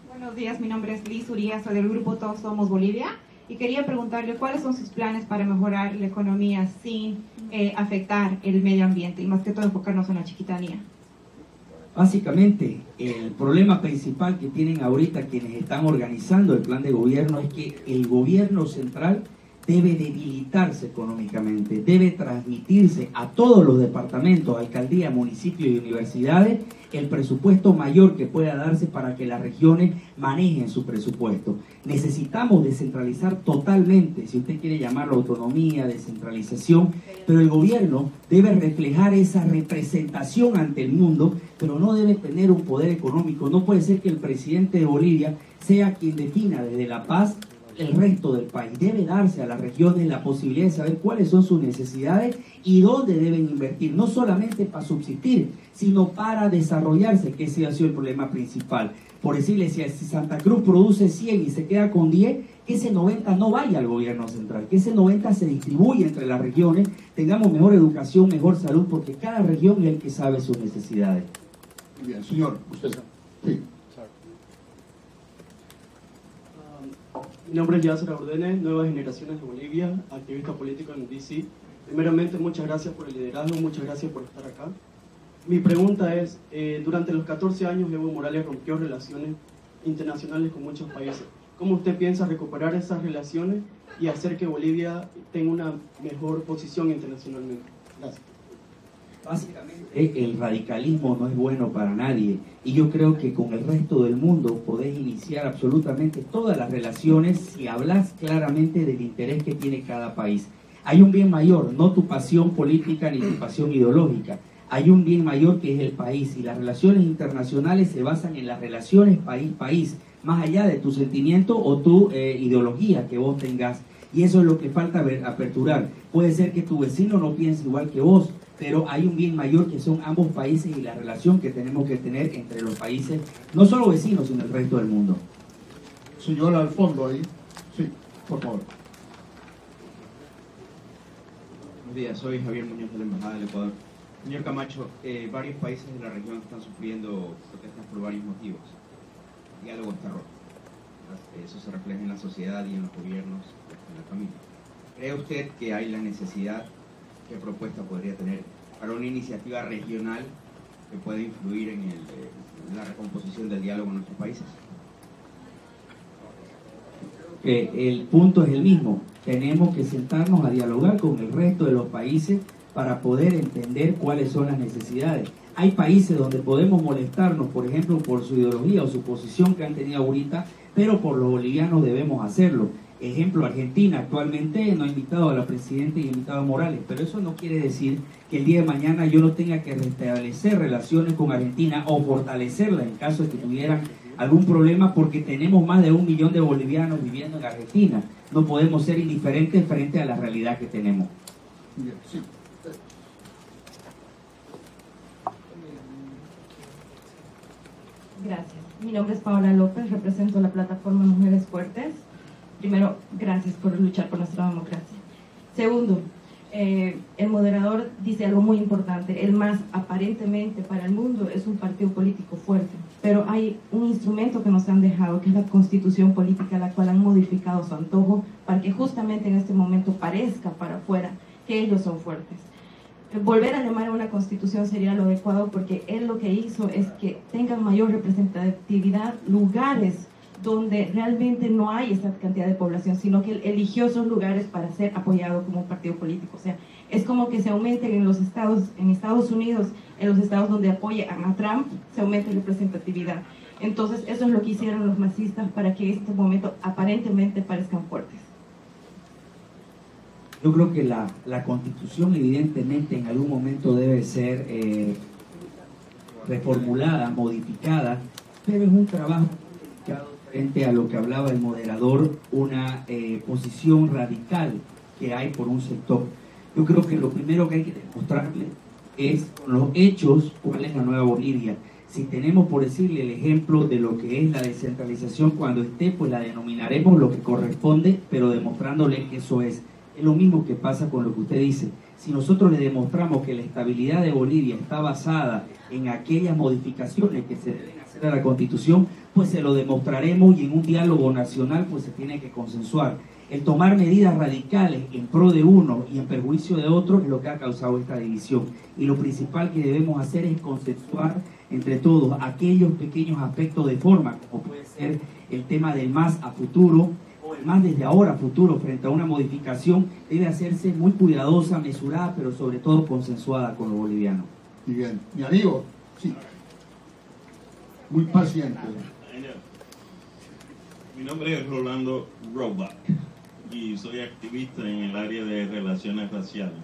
Buenos días, mi nombre es Liz Uría, soy del grupo Todos Somos Bolivia y quería preguntarle cuáles son sus planes para mejorar la economía sin afectar el medio ambiente y más que todo enfocarnos en la chiquitanía. Básicamente, el problema principal que tienen ahorita quienes están organizando el plan de gobierno es que el gobierno central debe debilitarse económicamente, debe transmitirse a todos los departamentos, alcaldías, municipios y universidades el presupuesto mayor que pueda darse para que las regiones manejen su presupuesto. Necesitamos descentralizar totalmente, si usted quiere llamarlo autonomía, descentralización, pero el gobierno debe reflejar esa representación ante el mundo, pero no debe tener un poder económico. No puede ser que el presidente de Bolivia sea quien defina desde La Paz el resto del país. Debe darse a las regiones la posibilidad de saber cuáles son sus necesidades y dónde deben invertir, no solamente para subsistir, sino para desarrollarse, que ese ha sido el problema principal. Por decirle, si Santa Cruz produce 100 y se queda con 10, que ese 90 no vaya al gobierno central, que ese 90 se distribuya entre las regiones, tengamos mejor educación, mejor salud, porque cada región es el que sabe sus necesidades. Bien, señor, usted. Sí. Mi nombre es Yasser Ordene, Nuevas Generaciones de Bolivia, activista político en DC. Primeramente, muchas gracias por el liderazgo, muchas gracias por estar acá. Mi pregunta es, durante los 14 años Evo Morales rompió relaciones internacionales con muchos países. ¿Cómo usted piensa recuperar esas relaciones y hacer que Bolivia tenga una mejor posición internacionalmente? Gracias. Básicamente, el radicalismo no es bueno para nadie y yo creo que con el resto del mundo podés iniciar absolutamente todas las relaciones si hablas claramente del interés que tiene cada país. Hay un bien mayor, no tu pasión política ni tu pasión ideológica. Hay un bien mayor que es el país y las relaciones internacionales se basan en las relaciones país-país, más allá de tu sentimiento o tu ideología que vos tengas. Y eso es lo que falta aperturar. Puede ser que tu vecino no piense igual que vos, pero hay un bien mayor que son ambos países y la relación que tenemos que tener entre los países, no solo vecinos, sino el resto del mundo. Señor al fondo ahí. Sí, por favor. Buenos días, soy Javier Muñoz de la Embajada del Ecuador. Señor Camacho, varios países de la región están sufriendo protestas por varios motivos. El diálogo está roto. Eso se refleja en la sociedad y en los gobiernos, en la familia. ¿Cree usted que hay la necesidad, qué propuesta podría tener para una iniciativa regional que pueda influir en la recomposición del diálogo en nuestros países? El punto es el mismo. Tenemos que sentarnos a dialogar con el resto de los países para poder entender cuáles son las necesidades. Hay países donde podemos molestarnos, por ejemplo, por su ideología o su posición que han tenido ahorita, pero por los bolivianos debemos hacerlo. Ejemplo, Argentina actualmente no ha invitado a la presidenta y ha invitado a Morales, pero eso no quiere decir que el día de mañana yo no tenga que restablecer relaciones con Argentina o fortalecerlas en caso de que tuvieran algún problema, porque tenemos más de 1 millón de bolivianos viviendo en Argentina. No podemos ser indiferentes frente a la realidad que tenemos. Bien, sí. Gracias. Mi nombre es Paola López, represento la plataforma Mujeres Fuertes. Primero, gracias por luchar por nuestra democracia. Segundo, el moderador dice algo muy importante. El MAS aparentemente para el mundo es un partido político fuerte, pero hay un instrumento que nos han dejado, que es la constitución política, la cual han modificado a su antojo para que justamente en este momento parezca para afuera que ellos son fuertes. Volver a llamar a una constitución sería lo adecuado, porque él lo que hizo es que tengan mayor representatividad lugares donde realmente no hay esa cantidad de población, sino que él eligió esos lugares para ser apoyado como un partido político. O sea, es como que se aumenten en los estados, en Estados Unidos, en los estados donde apoyan a Trump, se aumente representatividad. Entonces, eso es lo que hicieron los masistas para que en este momento aparentemente parezcan fuertes. Yo creo que la constitución evidentemente en algún momento debe ser reformulada, modificada, pero es un trabajo frente a lo que hablaba el moderador, una posición radical que hay por un sector. Yo creo que lo primero que hay que demostrarle es con los hechos cuál es la nueva Bolivia. Si tenemos por decirle el ejemplo de lo que es la descentralización, cuando esté, pues la denominaremos lo que corresponde, pero demostrándole que eso es. Es lo mismo que pasa con lo que usted dice. Si nosotros le demostramos que la estabilidad de Bolivia está basada en aquellas modificaciones que se deben hacer a la Constitución, pues se lo demostraremos, y en un diálogo nacional pues se tiene que consensuar. El tomar medidas radicales en pro de uno y en perjuicio de otro es lo que ha causado esta división. Y lo principal que debemos hacer es consensuar entre todos aquellos pequeños aspectos de forma, como puede ser el tema del MAS a futuro, o el MAS desde ahora a futuro, frente a una modificación, debe hacerse muy cuidadosa, mesurada, pero sobre todo consensuada con los bolivianos. Muy bien. Mi amigo, sí. Muy paciente. Mi nombre es Rolando Robach y soy activista en el área de relaciones raciales.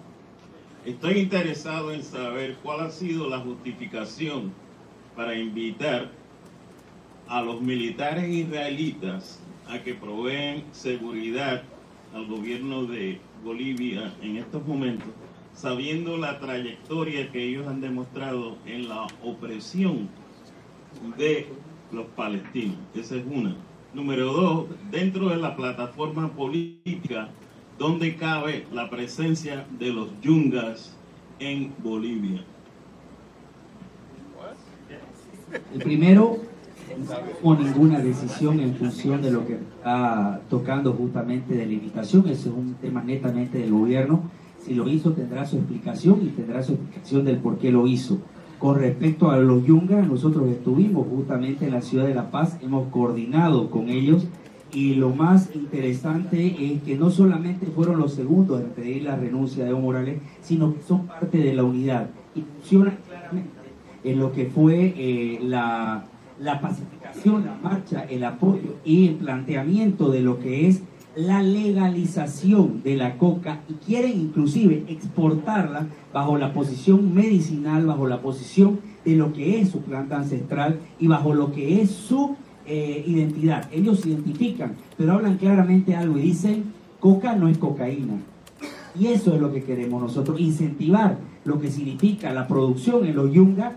Estoy interesado en saber cuál ha sido la justificación para invitar a los militares israelitas a que proveen seguridad al gobierno de Bolivia en estos momentos, sabiendo la trayectoria que ellos han demostrado en la opresión de los palestinos. Esa es una. Número dos, dentro de la plataforma política, ¿dónde cabe la presencia de los yungas en Bolivia? El primero, no hubo ninguna decisión en función de lo que está tocando justamente de la invitación. Ese es un tema netamente del gobierno. Si lo hizo, tendrá su explicación y tendrá su explicación del por qué lo hizo. Con respecto a los yungas, nosotros estuvimos justamente en la ciudad de La Paz, hemos coordinado con ellos, y lo más interesante es que no solamente fueron los segundos en pedir la renuncia de Evo Morales, sino que son parte de la unidad y funcionan claramente en lo que fue la pacificación, la marcha, el apoyo y el planteamiento de lo que es la legalización de la coca, y quieren inclusive exportarla bajo la posición medicinal, bajo la posición de lo que es su planta ancestral y bajo lo que es su identidad. Ellos se identifican, pero hablan claramente algo y dicen: coca no es cocaína. Y eso es lo que queremos nosotros, incentivar lo que significa la producción en los yungas,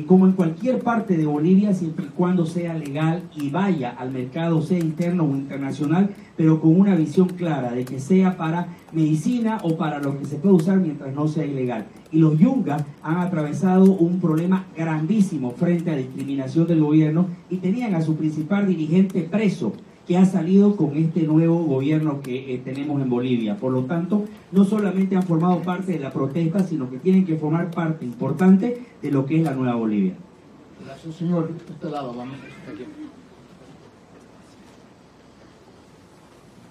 como en cualquier parte de Bolivia, siempre y cuando sea legal y vaya al mercado, sea interno o internacional, pero con una visión clara de que sea para medicina o para lo que se puede usar mientras no sea ilegal. Y los yungas han atravesado un problema grandísimo frente a discriminación del gobierno, y tenían a su principal dirigente preso, que ha salido con este nuevo gobierno que tenemos en Bolivia. Por lo tanto, no solamente han formado parte de la protesta, sino que tienen que formar parte importante de lo que es la nueva Bolivia. Gracias, señor. De este lado, vamos.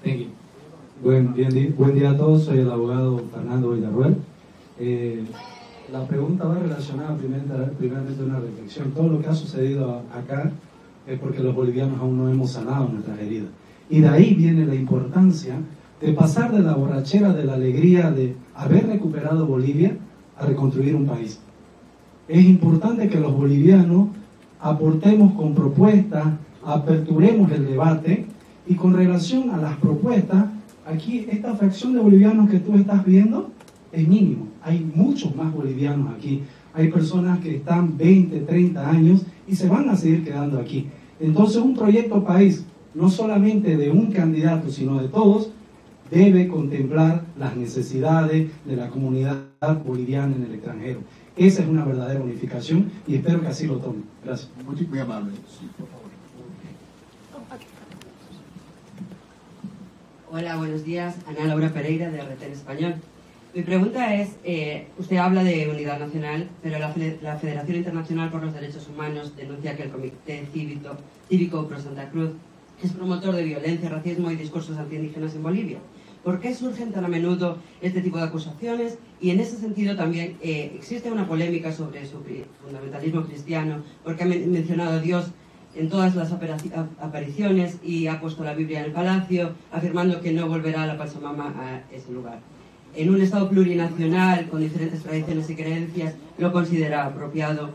Aquí. Buen día a todos, soy el abogado Fernando Villarruel. La pregunta va relacionada primeramente a una reflexión. Todo lo que ha sucedido acá es porque los bolivianos aún no hemos sanado nuestras heridas. Y de ahí viene la importancia de pasar de la borrachera de la alegría de haber recuperado Bolivia a reconstruir un país. Es importante que los bolivianos aportemos con propuestas, aperturemos el debate, y con relación a las propuestas, aquí esta fracción de bolivianos que tú estás viendo es mínimo. Hay muchos más bolivianos aquí. Hay personas que están 20, 30 años y se van a seguir quedando aquí. Entonces, un proyecto país, no solamente de un candidato, sino de todos, debe contemplar las necesidades de la comunidad boliviana en el extranjero. Esa es una verdadera unificación y espero que así lo tomen. Gracias. Muy amable. Sí, por favor. Hola, buenos días. Ana Laura Pereira, de RT en Español. Mi pregunta es, usted habla de unidad nacional, pero la Federación Internacional por los Derechos Humanos denuncia que el Comité Cívico Pro Santa Cruz es promotor de violencia, racismo y discursos antiindígenas en Bolivia. ¿Por qué surgen tan a menudo este tipo de acusaciones? Y en ese sentido también existe una polémica sobre su fundamentalismo cristiano, porque ha mencionado a Dios en todas las apariciones y ha puesto la Biblia en el palacio, afirmando que no volverá a la Pachamama a ese lugar. En un Estado plurinacional, con diferentes tradiciones y creencias, ¿lo considera apropiado?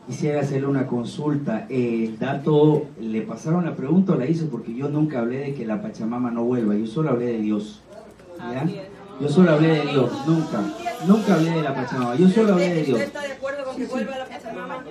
Quisiera hacerle una consulta. El dato, le pasaron la pregunta o la hizo, porque yo nunca hablé de que la Pachamama no vuelva, yo solo hablé de Dios. ¿Ya? Yo solo hablé de Dios, nunca hablé de la Pachamama, yo solo hablé de Dios. ¿Usted está de acuerdo con que vuelva a la Pachamama?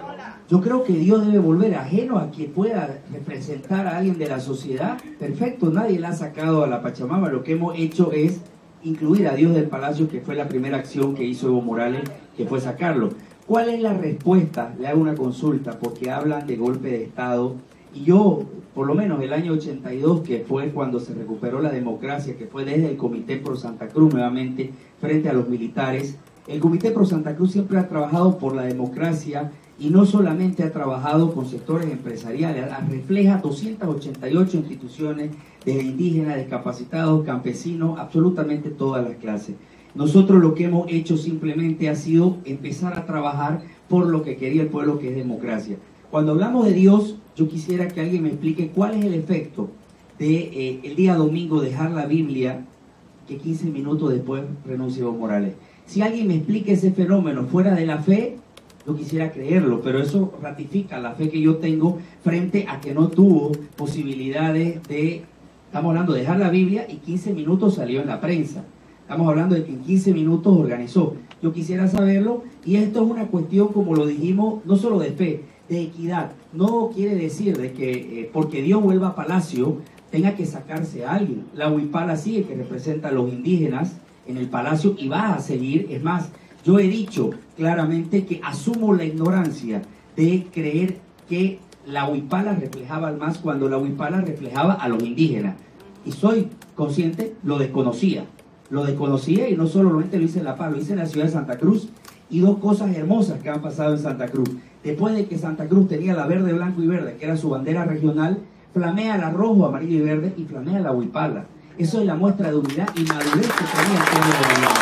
Yo creo que Dios debe volver, ajeno a que pueda representar a alguien de la sociedad. Perfecto, nadie la ha sacado a la Pachamama. Lo que hemos hecho es incluir a Dios del Palacio, que fue la primera acción que hizo Evo Morales, que fue sacarlo. ¿Cuál es la respuesta? Le hago una consulta, porque hablan de golpe de Estado, y yo, por lo menos el año 82, que fue cuando se recuperó la democracia, que fue desde el Comité Pro Santa Cruz nuevamente, frente a los militares, el Comité Pro Santa Cruz siempre ha trabajado por la democracia, y no solamente ha trabajado con sectores empresariales, refleja 288 instituciones, desde indígenas, discapacitados, campesinos, absolutamente todas las clases. Nosotros lo que hemos hecho simplemente ha sido empezar a trabajar por lo que quería el pueblo, que es democracia. Cuando hablamos de Dios, yo quisiera que alguien me explique cuál es el efecto de el día domingo dejar la Biblia, que 15 minutos después renuncia Evo Morales. Si alguien me explica ese fenómeno fuera de la fe, yo quisiera creerlo, pero eso ratifica la fe que yo tengo frente a que no tuvo posibilidades de, estamos hablando de dejar la Biblia y 15 minutos salió en la prensa. Estamos hablando de que en 15 minutos organizó. Yo quisiera saberlo, y esto es una cuestión, como lo dijimos, no solo de fe, de equidad. No quiere decir de que porque Dios vuelva a Palacio tenga que sacarse a alguien. La Huipala sigue, que representa a los indígenas en el Palacio, y va a seguir. Es más, yo he dicho claramente que asumo la ignorancia de creer que la Huipala reflejaba al MAS cuando la Huipala reflejaba a los indígenas. Y soy consciente, lo desconocía. Lo desconocía, y no solamente lo hice en La Paz, lo hice en la ciudad de Santa Cruz. Y dos cosas hermosas que han pasado en Santa Cruz. Después de que Santa Cruz tenía la verde, blanco y verde, que era su bandera regional, flamea la rojo, amarillo y verde, y flamea la Huipala. Eso es la muestra de unidad y madurez que tenía el pueblo boliviano.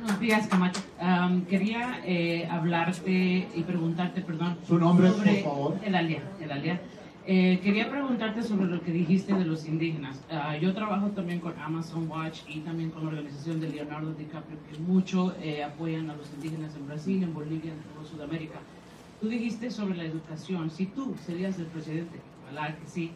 Buenos días, Camacho. Quería hablarte y preguntarte, perdón. ¿Su nombre, sobre por favor? Elalia. Quería preguntarte sobre lo que dijiste de los indígenas. Yo trabajo también con Amazon Watch y también con la organización de Leonardo DiCaprio, que mucho apoyan a los indígenas en Brasil, en Bolivia, en toda Sudamérica. Tú dijiste sobre la educación. Si tú serías el presidente, ojalá que sí,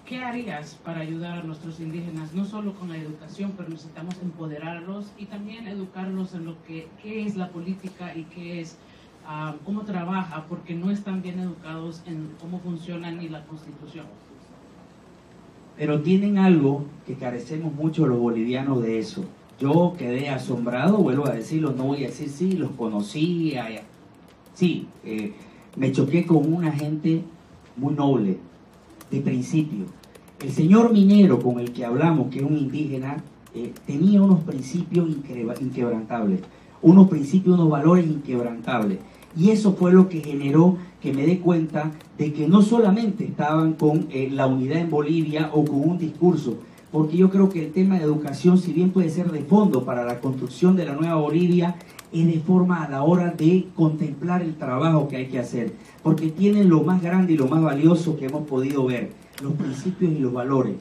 ¿qué harías para ayudar a nuestros indígenas? No solo con la educación, pero necesitamos empoderarlos y también educarlos en lo que qué es la política y qué es cómo trabaja, porque no están bien educados en cómo funciona ni la Constitución. Pero tienen algo que carecemos mucho los bolivianos de eso. Yo quedé asombrado, vuelvo a decirlo, no voy a decir sí, los conocía. Sí, me choqué con una gente muy noble, de principio. El señor minero con el que hablamos, que es un indígena, tenía unos principios inquebrantables, unos principios, unos valores inquebrantables. Y eso fue lo que generó que me dé cuenta de que no solamente estaban con la unidad en Bolivia o con un discurso, porque yo creo que el tema de educación, si bien puede ser de fondo para la construcción de la nueva Bolivia, es de forma a la hora de contemplar el trabajo que hay que hacer, porque tienen lo más grande y lo más valioso que hemos podido ver, los principios y los valores.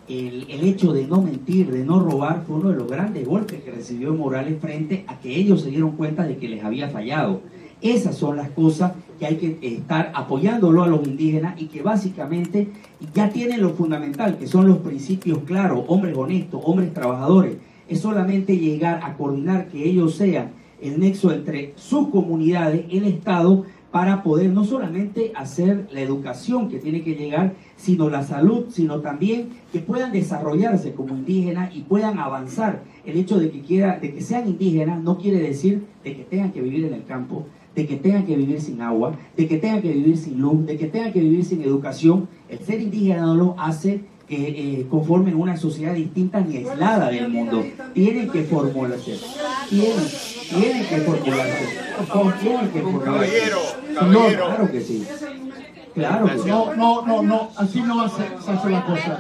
El hecho de no mentir, de no robar, fue uno de los grandes golpes que recibió Morales frente a que ellos se dieron cuenta de que les había fallado. Esas son las cosas que hay que estar apoyándolo a los indígenas, y que básicamente ya tienen lo fundamental, que son los principios claros, hombres honestos, hombres trabajadores. Es solamente llegar a coordinar que ellos sean el nexo entre sus comunidades, el Estado, para poder no solamente hacer la educación que tiene que llegar, sino la salud, sino también que puedan desarrollarse como indígenas y puedan avanzar. El hecho de que sean indígenas no quiere decir de que tengan que vivir en el campo, de que tengan que vivir sin agua, de que tengan que vivir sin luz, de que tengan que vivir sin educación. El ser indígena no lo hace que conformen una sociedad distinta ni aislada del mundo. Tienen que formularse. Tienen que formularse. Tienen que formularse. Caballero. Claro que sí. Claro que sí. No, así no se hace la cosa.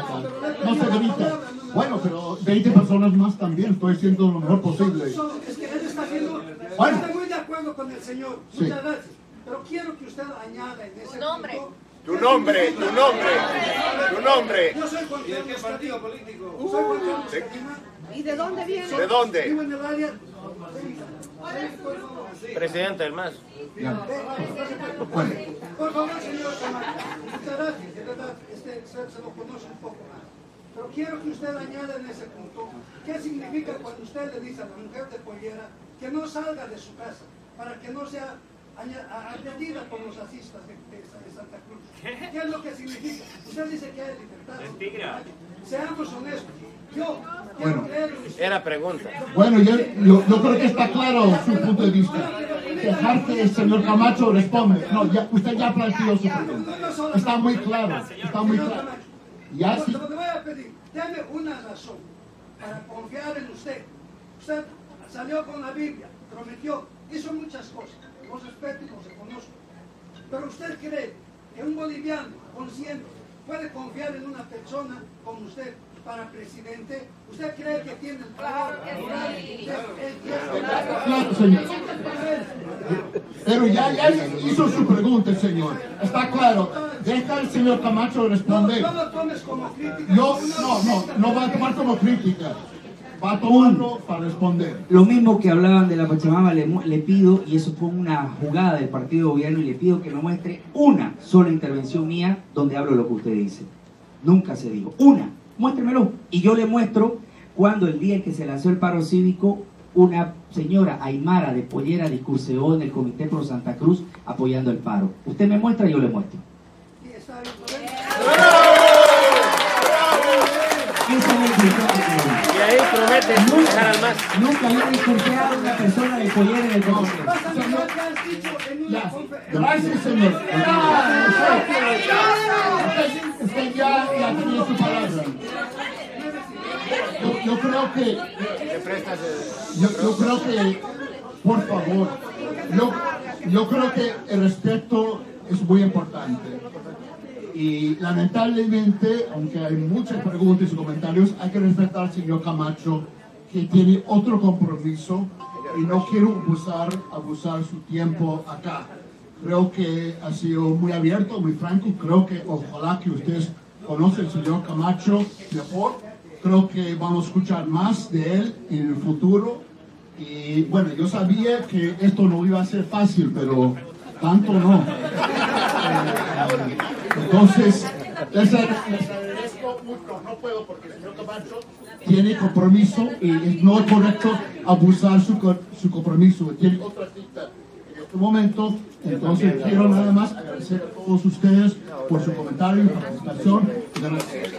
No se evita. Bueno, pero 20 personas más también, estoy haciendo lo mejor posible. Es que él está haciendo... Bueno. Estoy muy de acuerdo con el señor. Sí. Muchas gracias. Pero quiero que usted añada en ese punto... Tu nombre. Yo soy Juan Carlos. ¿Y de qué partido político? Soy Juan Carlos Cadena. ¿Y de dónde viene? ¿De dónde? Vivo en el área... Presidente del MAS. Por favor, señor Camacho. Muchas gracias. De verdad, se lo conoce un poco más. Pero quiero que usted añada en ese punto qué significa cuando usted le dice a la mujer de pollera que no salga de su casa para que no sea añadida con los asistas de Santa Cruz. ¿Qué es lo que significa? Usted dice que hay libertad. Mentira. Seamos honestos. Yo Bueno. quiero creer en usted. Era pregunta. Bueno, yo creo que está claro su punto de vista. Dejar que el señor Camacho responde. No, ya, usted ya planteó su pregunta. Está muy claro, está muy claro. Ya sí. Lo que voy a pedir, deme una razón para confiar en usted. Usted salió con la Biblia, prometió, hizo muchas cosas. Los respeto y los reconozco. Pero usted cree que un boliviano consciente puede confiar en una persona como usted para presidente. ¿Usted cree que tiene el poder? Claro, señor. Pero ya hizo su pregunta el señor. Está claro. Deja al señor Camacho responder. No lo tomes como crítica. No va a tomar como crítica. Va a tomarlo para responder. Lo mismo que hablaban de la Pachamama, le pido, y eso fue una jugada del partido de gobierno, y le pido que me muestre una sola intervención mía donde hablo lo que usted dice. Nunca se dijo. Una. Muéstremelo. Y yo le muestro cuando el día en que se lanzó el paro cívico, una señora Aymara de Pollera discurseó en el Comité Pro Santa Cruz apoyando el paro. Usted me muestra, yo le muestro. Y ahí promete dejar al más. Nunca había discurseado una persona de Pollera en el Comité. Gracias, señor. Usted ya tiene su palabra. Yo creo que, por favor, yo creo que el respeto es muy importante. Y lamentablemente, aunque hay muchas preguntas y comentarios, hay que respetar al señor Camacho, que tiene otro compromiso y no quiero abusar su tiempo acá. Creo que ha sido muy abierto, muy franco. Creo que ojalá que ustedes conocen al señor Camacho mejor. Creo que vamos a escuchar más de él en el futuro. Y bueno, yo sabía que esto no iba a ser fácil, pero tanto no. Entonces, les agradezco mucho. No puedo porque el señor Camacho tiene compromiso y no es correcto abusar su compromiso. Tiene otra cita en este momento. Entonces, quiero nada más agradecer a todos ustedes por su comentario y participación. Gracias.